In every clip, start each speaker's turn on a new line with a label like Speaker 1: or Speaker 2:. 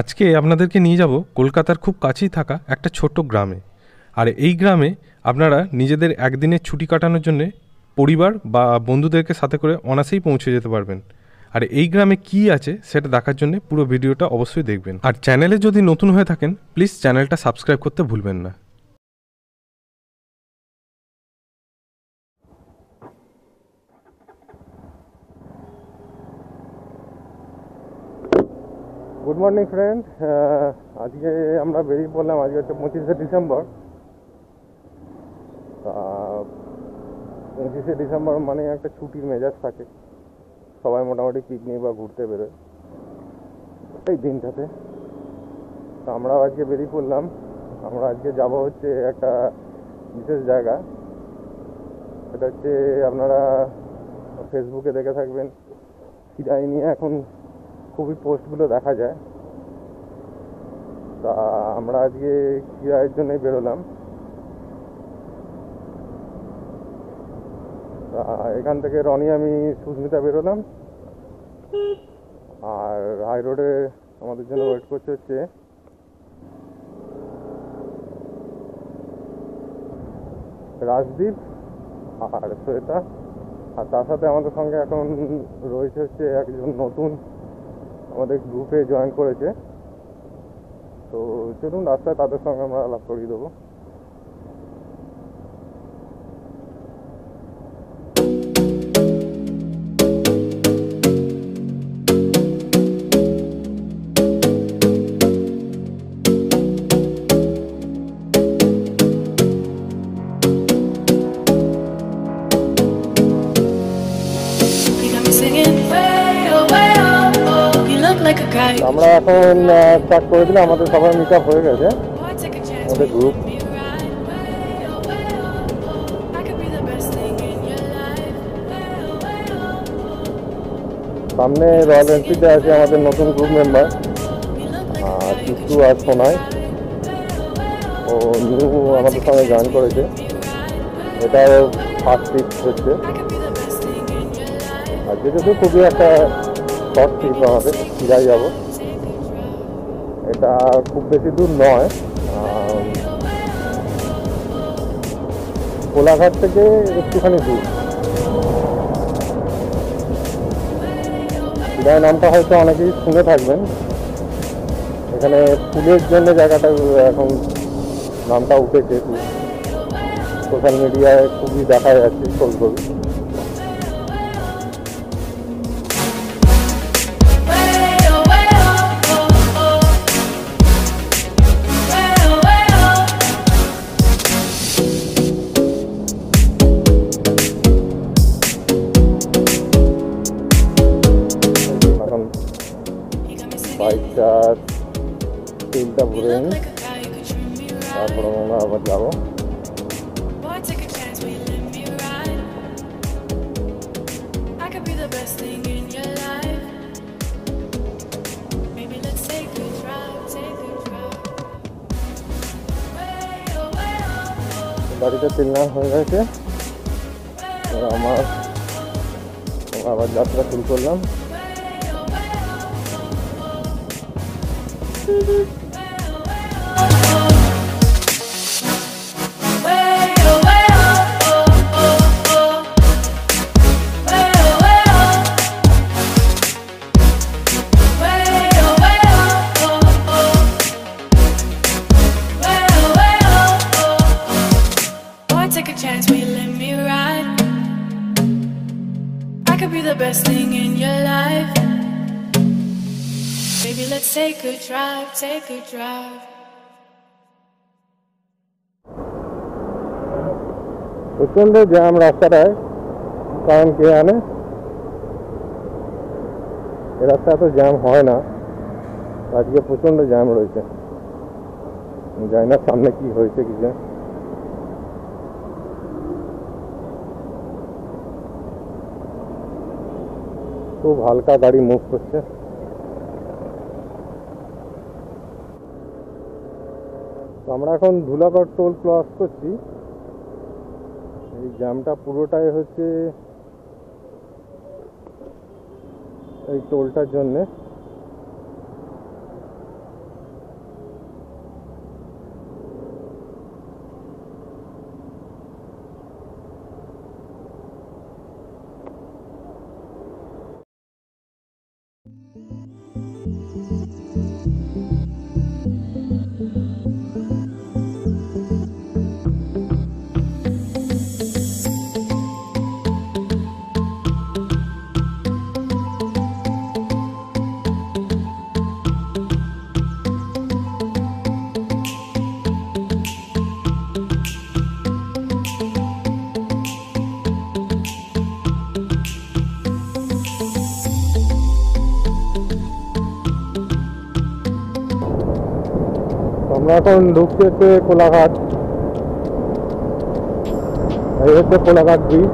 Speaker 1: আজকে আপনাদেরকে নিয়ে যাব কলকাতার খুব কাছেই থাকা একটা ছোট্ট গ্রামে। আর এই গ্রামে আপনারা নিজেদের একদিনের ছুটি কাটানোর জন্য পরিবার বা বন্ধুদেরকে সাথে করে অনায়াসেই পৌঁছে যেতে পারবেন। আর এই গ্রামে কি আছে সেটা দেখার জন্য পুরো ভিডিওটা অবশ্যই দেখবেন। আর চ্যানেলে যদি নতুন হয়ে থাকেন প্লিজ চ্যানেলটা সাবস্ক্রাইব করতে ভুলবেন না। গুড মর্নিং ফ্রেন্ড, আজকে আমরা বেরিয়ে পড়লাম। আজকে হচ্ছে 25শে ডিসেম্বর। 25শে ডিসেম্বর মানে একটা ছুটির মেজাজ থাকে, সবাই মোটামুটি পিকনিক বা ঘুরতে বেরোয় এই দিনটাতে। তো আমরাও আজকে বেরিয়ে পড়লাম। আমরা আজকে যাব হচ্ছে একটা বিশেষ জায়গা। এটা হচ্ছে আপনারা ফেসবুকে দেখে থাকবেন, খিরাই নিয়ে এখন খুবই পোস্টগুলো দেখা যায়। তা আমরা আজকে খিরাইয়ের জন্যই বেরোলাম। এখান থেকে রনি, আমি, সুস্মিতা বেরোলাম। আর হাই রোডে আমাদের জন্য ওয়েট করছে হচ্ছে রাজদীপ আর শ্বেতা। আর তার সাথে আমাদের সঙ্গে এখন রয়েছে হচ্ছে একজন নতুন আমাদের গ্রুপে জয়েন করেছে। তো চলুন রাস্তায় তাদের সঙ্গে আমরা আলাপ করিয়ে দেবো। আমরা এখন স্টার্ট করে দিলাম, আমাদের সবাই মিট আপ হয়ে গেছে, আমাদের গ্রুপ। সামনে রয়্যাল এনফিল্ডে আছে আমাদের নতুন গ্রুপ মেম্বার চিত্তু আর সোনাই। ও নিউ আমাদের সঙ্গে জয়েন করেছে। এটাও ফার্স্ট ট্রিপ হচ্ছে। আর যেহেতু খুবই একটা শর্ট ট্রিপ, আমাদের খিরাই যাব। এটা খুব বেশি দূর নয়, কোলাঘাট থেকে একটুখানি দূর। খিরাই নামটা হয়তো অনেকেই শুনে থাকবেন। এখানে ফুলের জন্য জায়গাটা এখন নামটা উঠেছে, সোশ্যাল মিডিয়ায় খুবই দেখা যাচ্ছে ছবি। বাইকটা তেলটা ভরে নিই, তারপরে আমরা আবার যাবো। গাড়িতে তেল নেওয়া হয়ে গেছে, আমরা আবার যাত্রা শুরু করলাম।
Speaker 2: Take a drive, take a drive.
Speaker 1: প্রচন্ড জ্যাম রাস্তাটায়, কারণ কে জানে এ রাস্তা এত জ্যাম হয় না, আজকে প্রচন্ড জ্যাম রয়েছে। জানি না সামনে কি হয়েছে কিছু। খুব হালকা গাড়ি মুভ করছে। আমরা এখন ধুলাগড় টোল ক্রস করছি। এই জ্যামটা পুরোটাই হচ্ছে এই টোলটার জন্যে। আমরা এখন ঢুকছি হচ্ছে কোলাঘাট। এই হচ্ছে কোলাঘাট ব্রিজ।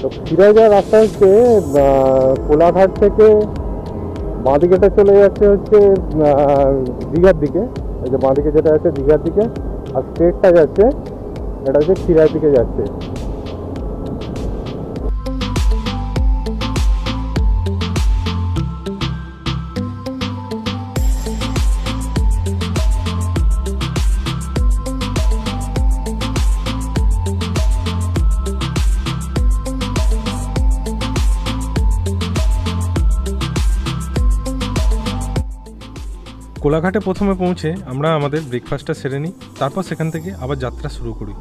Speaker 1: তো ফিরে যাওয়ার রাস্তা হচ্ছে কোলাঘাট থেকে বাঁদিকেটা চলে যাচ্ছে হচ্ছে দীঘার দিকে। এই যে বাঁদিকে যেটা আছে দীঘার দিকে, আর স্ট্রেটটা যাচ্ছে এটা হচ্ছে খিরার দিকে যাচ্ছে।
Speaker 3: কোলাঘাটে প্রথমে পৌঁছে আমরা আমাদের ব্রেকফাস্টটা সেরে নিই, তারপর সেখান থেকে আবার যাত্রা শুরু করি।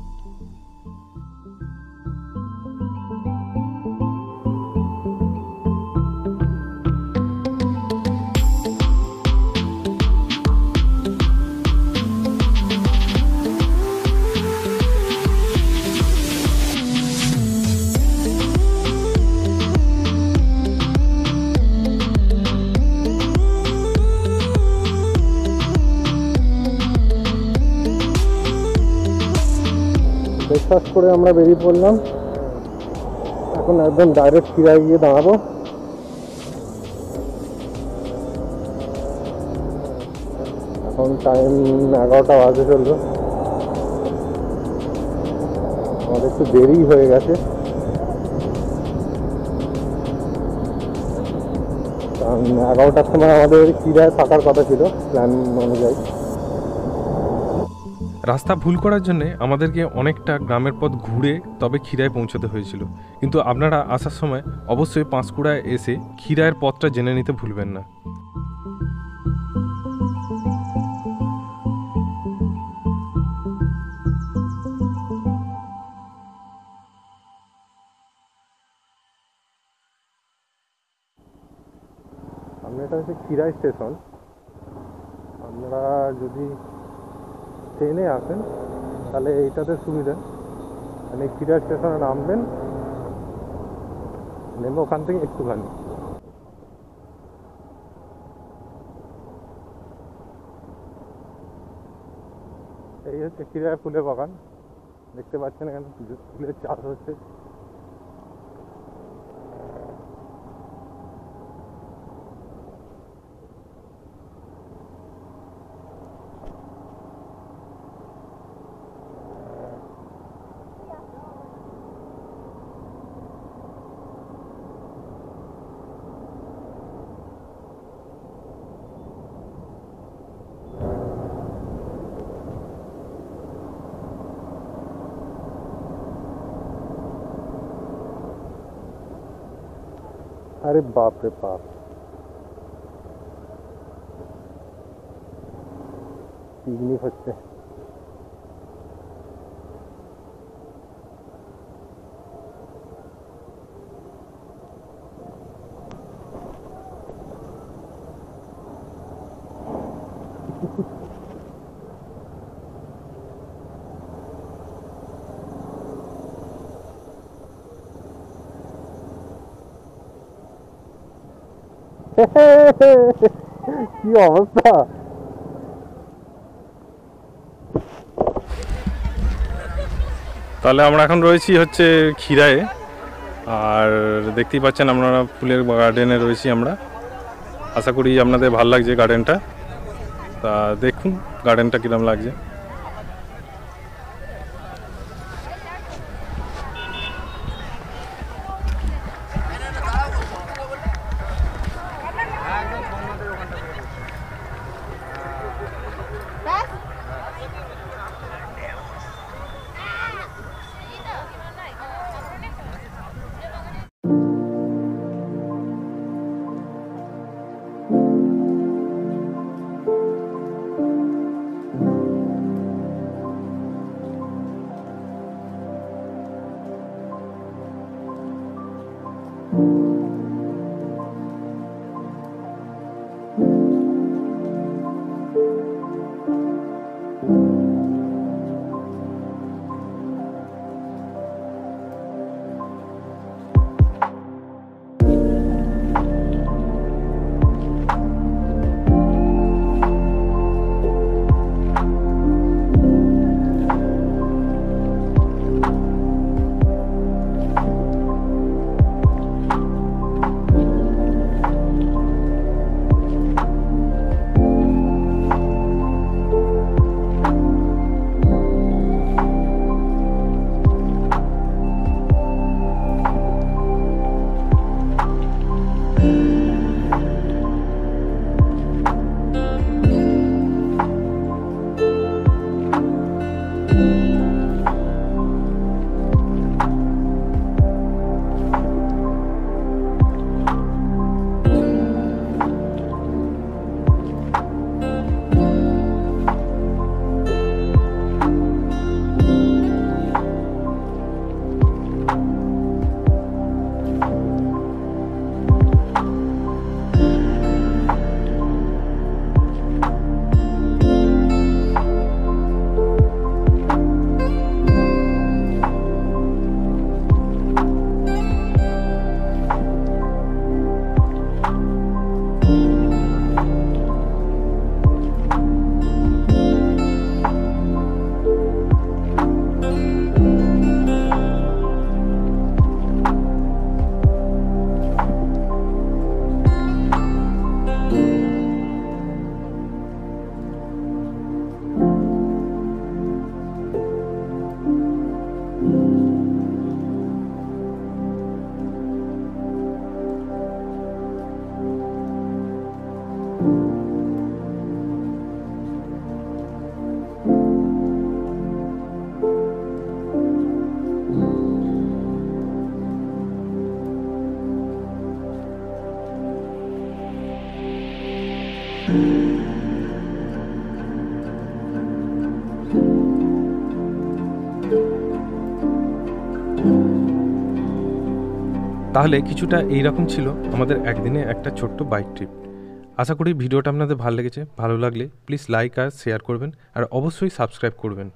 Speaker 1: ব্রেকফাস্ট করে আমরা বেরিয়ে পড়লাম। এখন একদম ডাইরেক্ট খিরায় গিয়ে দাঁড়াবো। এখন টাইম 11টা বাজে চললো। আমাদের একটু দেরি হয়ে গেছে, কারণ 11টার সময় আমাদের খিরায় থাকার কথা ছিল প্ল্যান অনুযায়ী।
Speaker 3: রাস্তা ভুল করার জন্যে আমাদেরকে অনেকটা গ্রামের পথ ঘুরে তবে খিরায় পৌঁছতে হয়েছিল, কিন্তু আপনারা আসার সময় অবশ্যই পাঁশকুড়ায় এসে খিরায়ের পথটা জেনে নিতে ভুলবেন না।
Speaker 1: এটা হচ্ছে খিরাই স্টেশন। আপনারা যদি ট্রেনে আসেন তাহলে এইটাতে সুবিধা, মানে খিরাই স্টেশনে নামবেন, নেমে ওখান থেকে একটুখানি এই হচ্ছে খিরাই ফুলের বাগান। দেখতে পাচ্ছেন এখানে ফুলের চাষ হচ্ছে। अरे बाप रे बाप, पिकनिक হচ্ছে। কি অবস্থা!
Speaker 3: তাহলে আমরা এখন রয়েছি হচ্ছে খিরায়ে, আর দেখতেই পাচ্ছেন আপনারা ফুলের গার্ডেনে রয়েছি আমরা। আশা করি আপনাদের ভালো লাগছে গার্ডেনটা। তা দেখুন গার্ডেনটা কীরকম লাগছে। তাহলে কিছুটা এইরকম ছিল আমাদের একদিনে একটা ছোট্ট বাইক ট্রিপ। আশা করি ভিডিওটা আপনাদের ভালো লেগেছে। ভালো লাগলে প্লিজ লাইক আর শেয়ার করবেন, আর অবশ্যই সাবস্ক্রাইব করবেন।